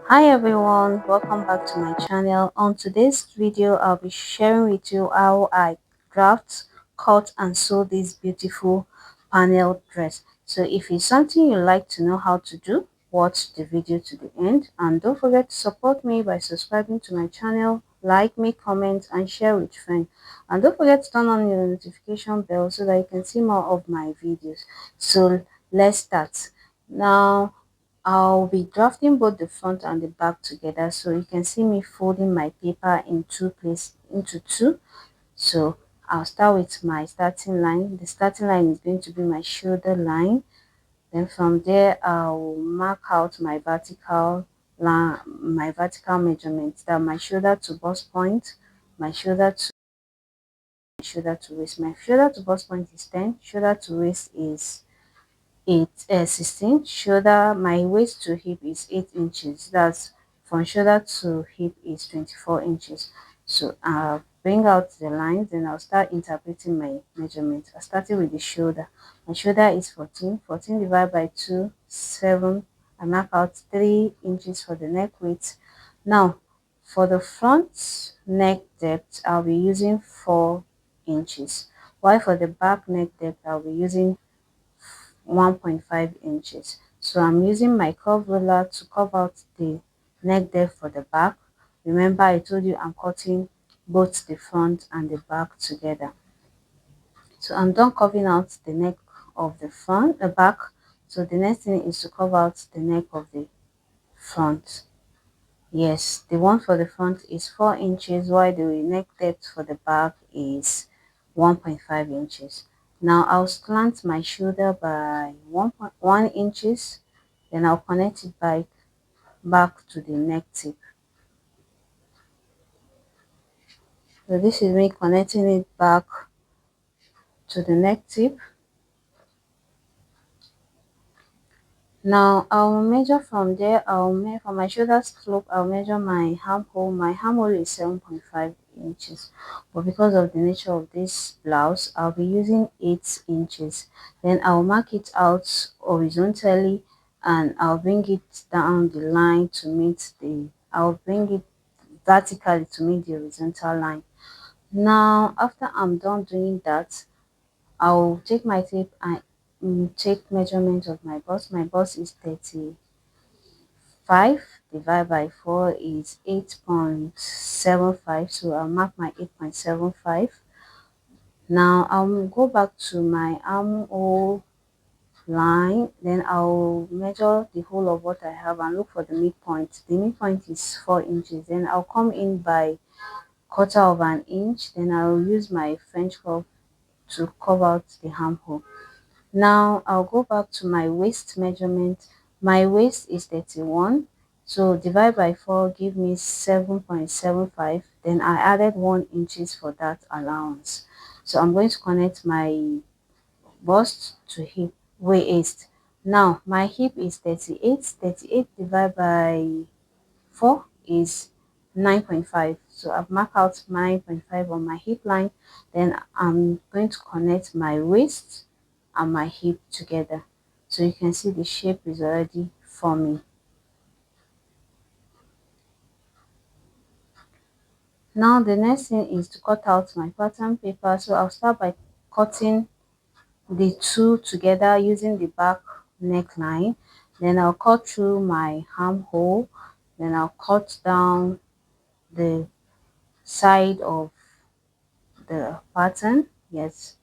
Hi everyone, welcome back to my channel. On today's video, I'll be sharing with you how I draft, cut and sew this beautiful panel dress. So if it's something you like to know how to do, watch the video to the end, and don't forget to support me by subscribing to my channel, like me, comment and share with friends. And don't forget to turn on your notification bell so that you can see more of my videos. So let's start. Now I'll be drafting both the front and the back together, so you can see me folding my paper into two. So I'll start with my starting line. The starting line is going to be my shoulder line. Then from there I'll mark out my vertical line, my vertical measurements, that my shoulder to bust point, my shoulder to waist. My shoulder to bust point is 10, shoulder to waist is 16. Shoulder, my waist to hip is 8 inches. That's from shoulder to hip is 24 inches. So I'll bring out the lines, then I'll start interpreting my measurements. I started with the shoulder. My shoulder is 14. 14 divided by 2, 7. I mark out 3 inches for the neck width. Now for the front neck depth, I'll be using 4 inches, while for the back neck depth I'll be using 1.5 inches. So I'm using my curve ruler to curve out the neck depth for the back. Remember I told you I'm cutting both the front and the back together. So I'm done curving out the neck of the back. So the next thing is to curve out the neck of the front. Yes, the one for the front is 4 inches, while the neck depth for the back is 1.5 inches. Now I'll slant my shoulder by 1.1 inches, then I'll connect it back to the neck tip. So this is me connecting it back to the neck tip. Now I'll measure from there. I'll measure for my shoulder slope. I'll measure my armhole. My armhole is 7.5 inches, but because of the nature of this blouse, I'll be using 8 inches. Then I'll mark it out horizontally, and I'll bring it down the line to meet the. I'll bring it vertically to meet the horizontal line. Now after I'm done doing that, I'll take my tape and take measurement of my bust. My bust is 35 divided by 4 is 8.75. So I'll mark my 8.75. Now I'll go back to my armhole line. Then I'll measure the whole of what I have and look for the midpoint. The midpoint is 4 inches. Then I'll come in by quarter of an inch. Then I'll use my French curve to cover out the armhole. Now I'll go back to my waist measurement. My waist is 31. So divide by 4 give me 7.75. Then I added 1 inches for that allowance. So I'm going to connect my bust to hip waist. Now my hip is 38. 38 divided by 4 is 9.5. So I've marked out 9.5 on my hip line. Then I'm going to connect my waist and my hip together. So you can see the shape is already forming. Now the next thing is to cut out my pattern paper. So I'll start by cutting the two together using the back neckline. Then I'll cut through my armhole. Then I'll cut down the side of the pattern. Yes,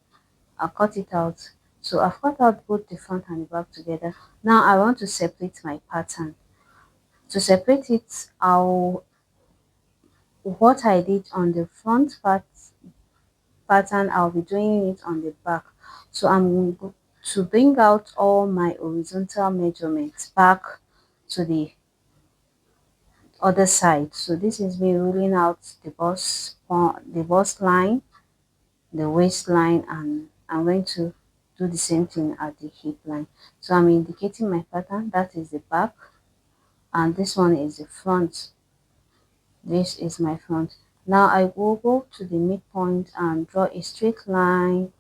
I'll cut it out. So I've cut out both the front and the back together. Now I want to separate my pattern. To separate it, what I did on the pattern, I'll be doing it on the back. So to bring out all my horizontal measurements back to the other side. So this is me ruling out the bust line, the waistline, and I'm going to do the same thing at the hip line. So I'm indicating my pattern, that is the back, and this one is the front. This is my front. Now I will go to the midpoint and draw a straight line.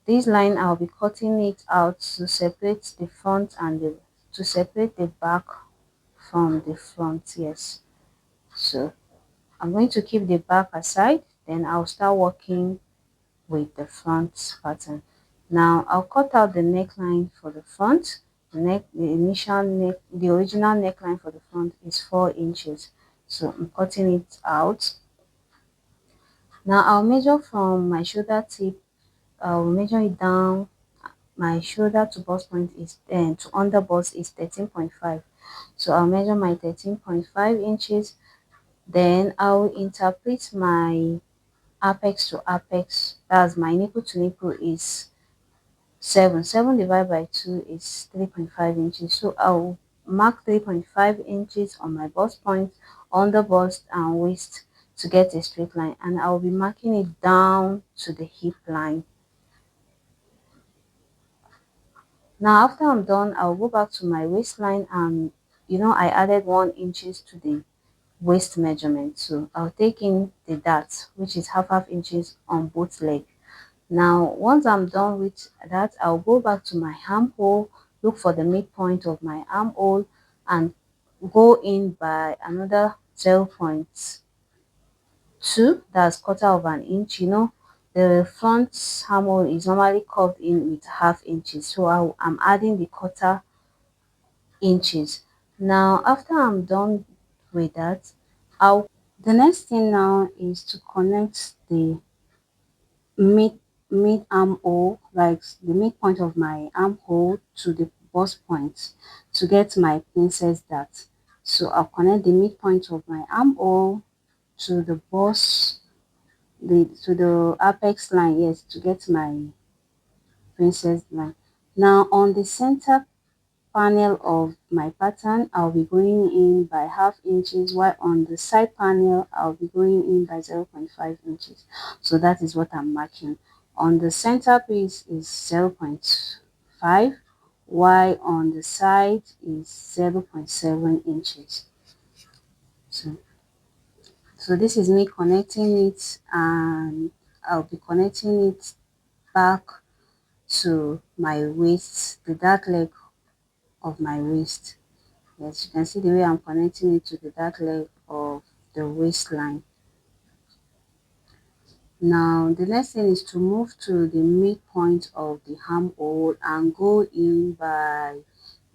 This line I'll be cutting it out to separate the front and to separate the back from the front. Yes, so I'm going to keep the back aside, then I'll start working with the front pattern. Now I'll cut out the neckline for the front. The initial neck, the original neckline for the front is 4 inches. So I'm cutting it out. Now I'll measure from my shoulder tip. I'll measure it down. My shoulder to bust point is to under bust is 13.5. So I'll measure my 13.5 inches. Then I'll interpret my apex to apex. That's my nipple to nipple is 7. 7 divided by 2 is 3.5 inches. So I'll mark 3.5 inches on my bust point, on the bust and waist to get a straight line. And I'll be marking it down to the hip line. Now after I'm done, I'll go back to my waistline and I added 1 inches to the waist measurement. So I'll take in the dart, which is half inches on both legs. Now, once I'm done with that, I'll go back to my armhole, look for the midpoint of my armhole, and go in by another 0.2, that's quarter of an inch. The front armhole is normally curved in with half inches, so I'm adding the quarter inches. Now, after I'm done with that, the next thing now is to connect the mid mid armhole, like the midpoint of my armhole to the bust point to get my princess dart. So I'll connect the midpoint of my armhole to the bust, to the apex line, yes, to get my princess line. Now on the center panel of my pattern, I'll be going in by half inches, while on the side panel I'll be going in by 0.5 inches. So that is what I'm marking. On the center piece is 0.5, while on the side is 0.7 inches. So this is me connecting it, and I'll be connecting it back to my waist, the dark leg of my waist. Yes, you can see the way I'm connecting it to the dark leg of the waistline. Now, the next thing is to move to the midpoint of the armhole and go in by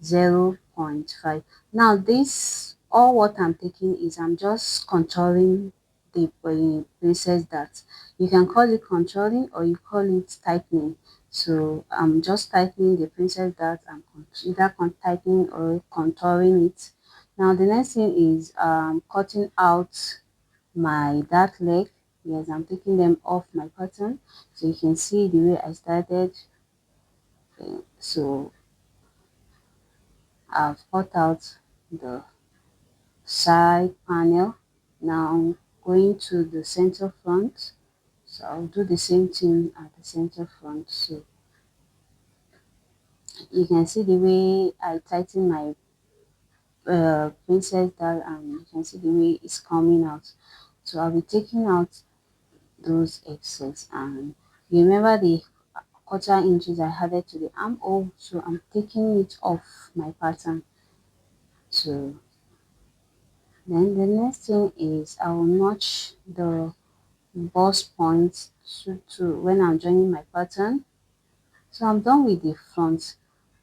0.5. Now, all what I'm taking is I'm just contouring the places that you can call it contouring or you call it tightening. So I'm just tightening the princess that I'm either tightening or contouring it. Now the next thing is cutting out my dark leg. Yes, I'm taking them off my pattern, so you can see the way I started. So I've cut out the side panel. Now I'm going to the center front, so I'll do the same thing at the center front. So you can see the way I tighten my princess that, and you can see the way it's coming out. So I'll be taking out those excess, and you remember the quarter inches I added to the armhole, so I'm taking it off my pattern. So then the next thing is I will notch the bust point to when I'm joining my pattern. So I'm done with the front.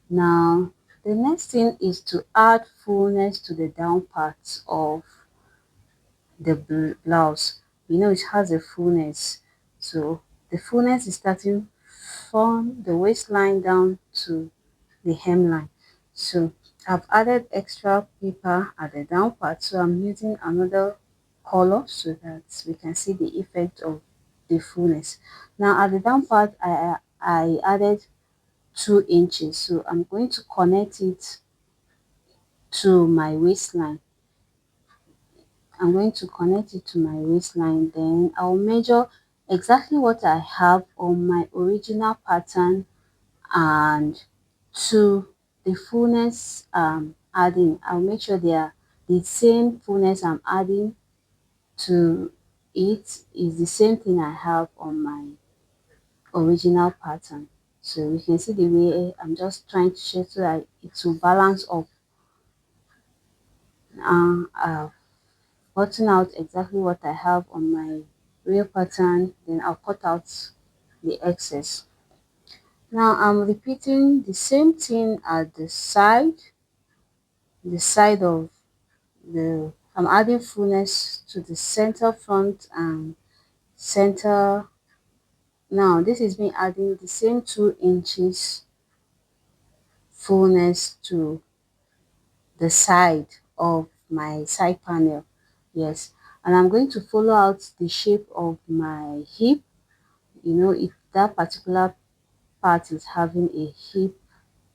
Now the next thing is to add fullness to the down part of the blouse. It has a fullness, so the fullness is starting from the waistline down to the hemline. So I've added extra paper at the down part, so I'm using another color so that we can see the effect of the fullness. Now at the down part, I added 2 inches, so I'm going to connect it to my waistline. I'm going to connect it to my waistline, then I'll measure exactly what I have on my original pattern and to the fullness adding. I'll make sure they are the same fullness I'm adding to it is the same thing I have on my original pattern. So you can see the way I'm just trying to shade so that it will balance up I've gotten out exactly what I have on my real pattern, then I'll cut out the excess. Now I'm repeating the same thing at the side of I'm adding fullness to the center front and center. Now this is me adding the same 2 inches fullness to the side of my side panel. Yes, and I'm going to follow out the shape of my hip. You know, if that particular part is having a hip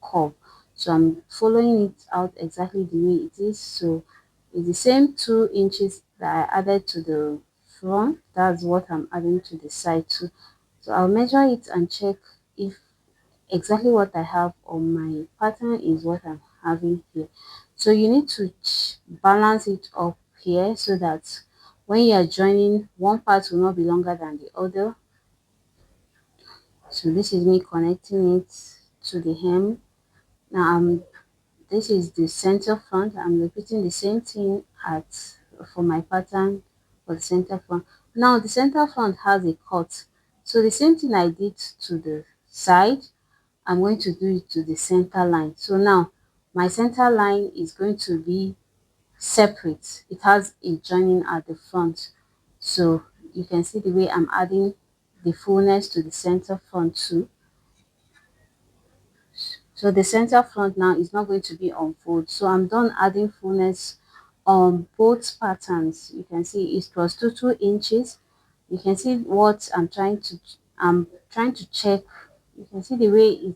curve, so I'm following it out exactly the way it is. So it's the same 2 inches that I added to the front, that's what I'm adding to the side too. So I'll measure it and check if exactly what I have on my pattern is what I'm having here. So you need to balance it up here so that when you are joining, one part will not be longer than the other. So this is me connecting it to the hem. Now this is the center front. I'm repeating the same thing at for my pattern for the center front. Now the center front has a cut. So the same thing I did to the side, I'm going to do it to the center line. So now my center line is going to be separate. It has a joining at the front. So you can see the way I'm adding the fullness to the center front too. So the center front now is not going to be on fold. So I'm done adding fullness on both patterns. You can see it's plus 2 inches. You can see what I'm trying to check. You can see the way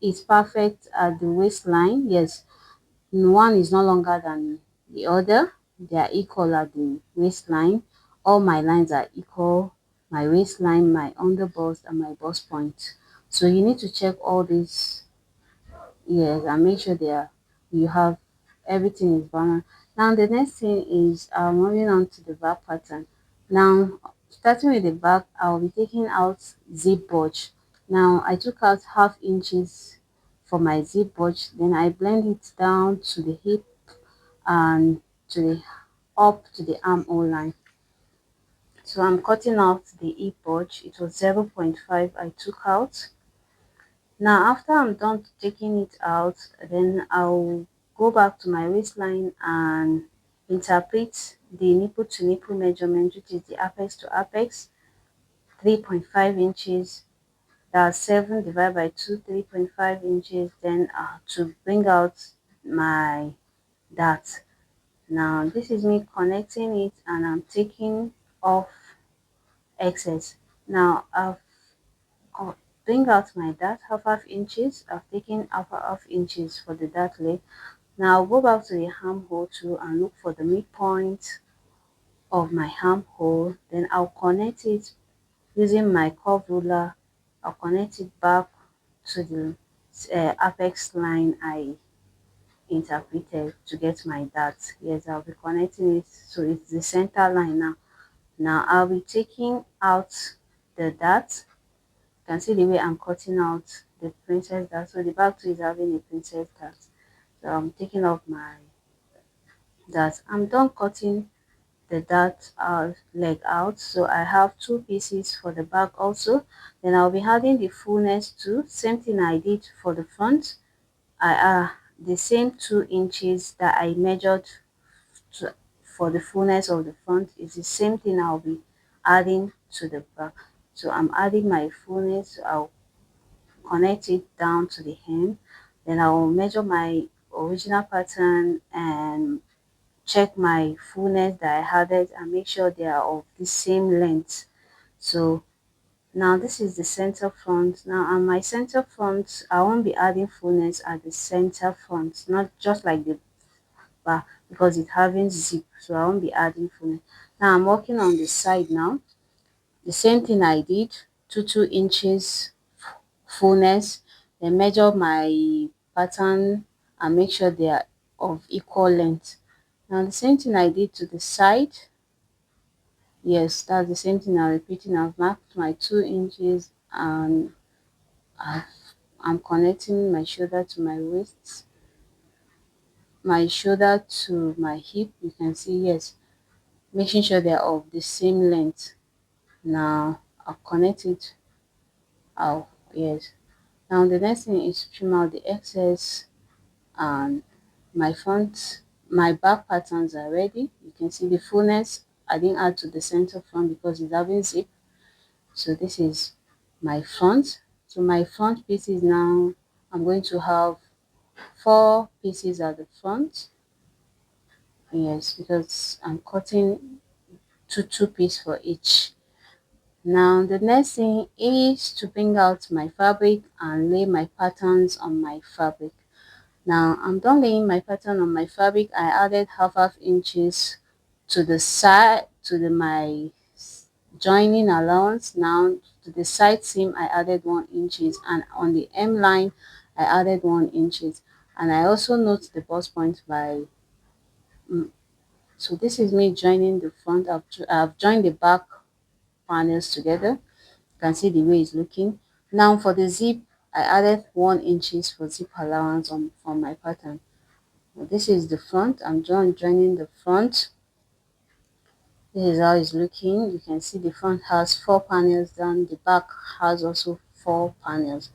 it's perfect at the waistline. Yes, one is no longer than the other. They are equal at the waistline. All my lines are equal. My waistline, my underbust, and my bust point. So you need to check all these, yes, and make sure you have everything is balanced. Now the next thing is moving on to the back pattern. Now starting with the back, I'll be taking out zip bunch. Now I took out half inches for my zip bunch, then I blend it down to the hip and to the up to the armhole line. So I'm cutting out the hip bunch. It was 0.5 I took out. Now after I'm done taking it out, then I'll go back to my waistline and interpret the nipple to nipple measurement, which is the apex to apex, 3.5 inches. That's 7 divided by 2, 3.5 inches. Then to bring out my dart. Now this is me connecting it and I'm taking off excess. Now I'll bring out my dart half inches. I've taken half inches for the dart leg. Now I'll go back to the armhole too and look for the midpoint of my armhole. Then I'll connect it using my curve ruler. I'll connect it back to the apex line I interpreted to get my dart. Yes, I'll be connecting it so it's the center line now. Now I'll be taking out the dart. You can see the way I'm cutting out the princess dart. So the back two is having a princess dart. So I'm taking off my dart. I'm done cutting the dart leg out. So I have two pieces for the back also. Then I'll be adding the fullness too. Same thing I did for the front. I the same 2 inches that I measured to, for the fullness of the front is the same thing I'll be adding to the back. So I'm adding my fullness. So I'll connect it down to the hem. Then I will measure my original pattern and check my fullness that I added and make sure they are of the same length. So now this is the center front. Now on my center front, I won't be adding fullness at the center front, not just like the back because it having zip. So I won't be adding fullness. Now I'm working on the side now. The same thing I did, 2 inches fullness, then measure my pattern and make sure they are of equal length. Now the same thing I did to the side. Yes, that's the same thing I'm repeating. I've marked my 2 inches and I've, I'm connecting my shoulder to my waist. my shoulder to my hip, you can see, yes, making sure they're of the same length. Now I'll connect it out. Yes. Now the next thing is to trim out the excess, and my front, my back patterns are ready. You can see the fullness. I didn't add to the center front because it's having zip. So this is my front. So my front pieces now, I'm going to have 4 pieces at the front. Yes, because I'm cutting two piece for each. Now the next thing is to bring out my fabric and lay my patterns on my fabric. Now I'm done laying my pattern on my fabric. I added half inches to the side, to my joining allowance. Now to the side seam I added 1 inches, and on the M line I added 1 inches. And I also note the bust point by so this is me joining the front. I've joined the back panels together. You can see the way it's looking. Now for the zip, I added 1 inches for zip allowance on my pattern. Now, this is the front. I'm joining the front. This is how it's looking. You can see the front has 4 panels down. The back has also 4 panels.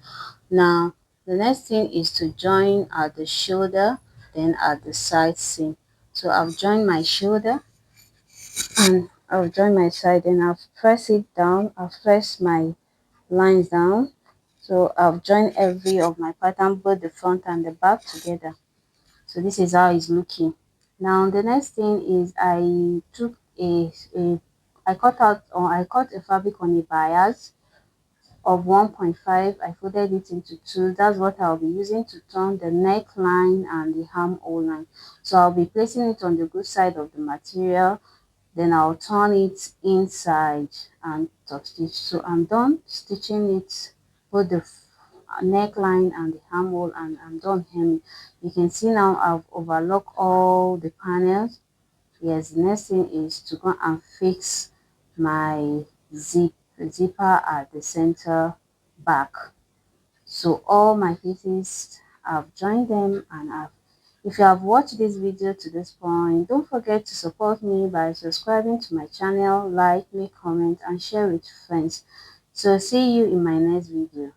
Now the next thing is to join at the shoulder, then at the side seam. So I've joined my shoulder and I'll join my side, and I'll press it down. I'll press my lines down. So I've joined every of my pattern, both the front and the back together. So this is how it's looking. Now the next thing is I took a I cut out, or I cut a fabric on a bias of 1.5. I folded it into two. That's what I'll be using to turn the neckline and the armhole line. So I'll be placing it on the good side of the material, then I'll turn it inside and top stitch. So I'm done stitching it, both the neckline and the armhole, and I'm done hemming. You can see now I've overlocked all the panels. Yes, the next thing is to go and fix my zipper at the center back. So all my pieces, I've joined them, and if you have watched this video to this point, don't forget to support me by subscribing to my channel, like, make comment, and share with friends. So see you in my next video.